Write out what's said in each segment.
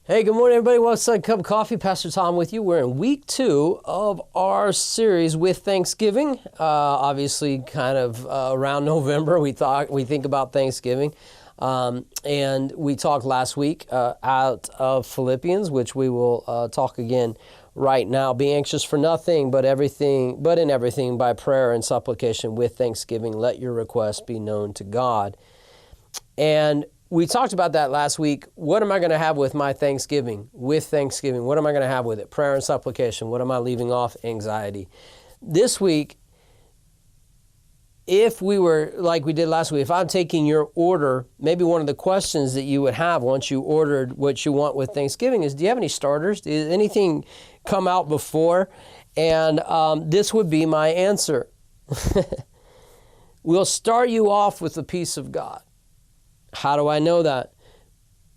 Hey, good morning, everybody. What's up? Cup of coffee. Pastor Tom with you. We're in week 2 of our series with Thanksgiving. Obviously, kind of around November, we think about Thanksgiving, and we talked last week out of Philippians, which we will talk again right now. Be anxious for nothing, but in everything by prayer and supplication with thanksgiving, let your requests be known to God. And we talked about that last week. What am I going to have with my Thanksgiving? With Thanksgiving, what am I going to have with it? Prayer and supplication. What am I leaving off? Anxiety. This week, if we were like we did last week, if I'm taking your order, maybe one of the questions that you would have once you ordered what you want with Thanksgiving is, do you have any starters? Did anything come out before? And this would be my answer. We'll start you off with the peace of God. How do I know that?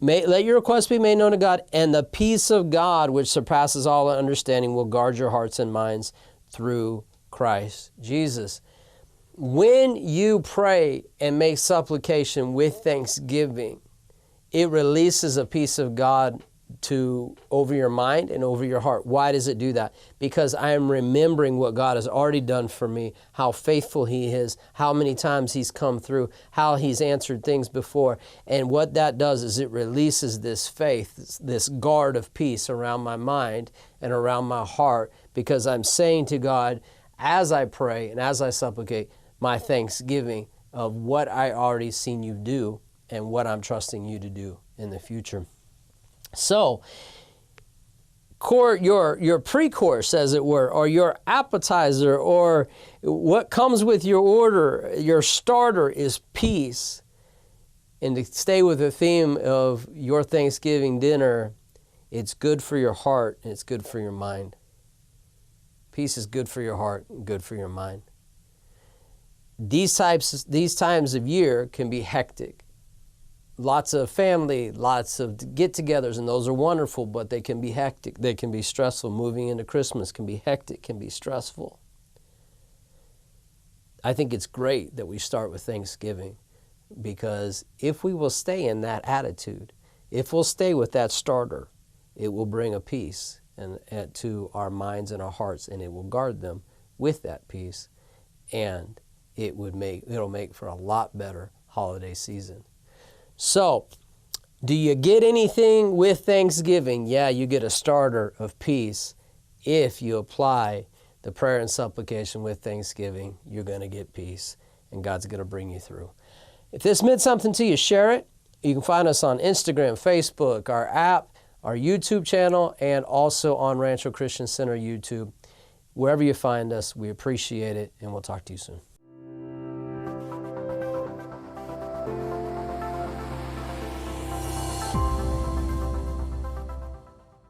Let your requests be made known to God, and the peace of God, which surpasses all understanding, will guard your hearts and minds through Christ Jesus. When you pray and make supplication with thanksgiving, it releases a peace of God over your mind and over your heart. Why does it do that? Because I am remembering what God has already done for me, how faithful He is, how many times He's come through, how He's answered things before. And what that does is it releases this faith, this guard of peace around my mind and around my heart, because I'm saying to God, as I pray and as I supplicate, my thanksgiving of what I already seen You do and what I'm trusting You to do in the future. So, your pre-course, as it were, or your appetizer, or what comes with your order, your starter is peace. And to stay with the theme of your Thanksgiving dinner, it's good for your heart and it's good for your mind. Peace is good for your heart and good for your mind. These times of year can be hectic. Lots of family, lots of get-togethers, and those are wonderful, but they can be hectic. They can be stressful. Moving into Christmas can be hectic, can be stressful. I think it's great that we start with Thanksgiving, because if we will stay in that attitude, if we'll stay with that starter, it will bring a peace to our minds and our hearts, and it will guard them with that peace, and it'll make for a lot better holiday season. So, do you get anything with Thanksgiving? Yeah, you get a starter of peace. If you apply the prayer and supplication with Thanksgiving, you're going to get peace, and God's going to bring you through. If this meant something to you, share it. You can find us on Instagram, Facebook, our app, our YouTube channel, and also on Rancho Christian Center YouTube. Wherever you find us, we appreciate it, and we'll talk to you soon.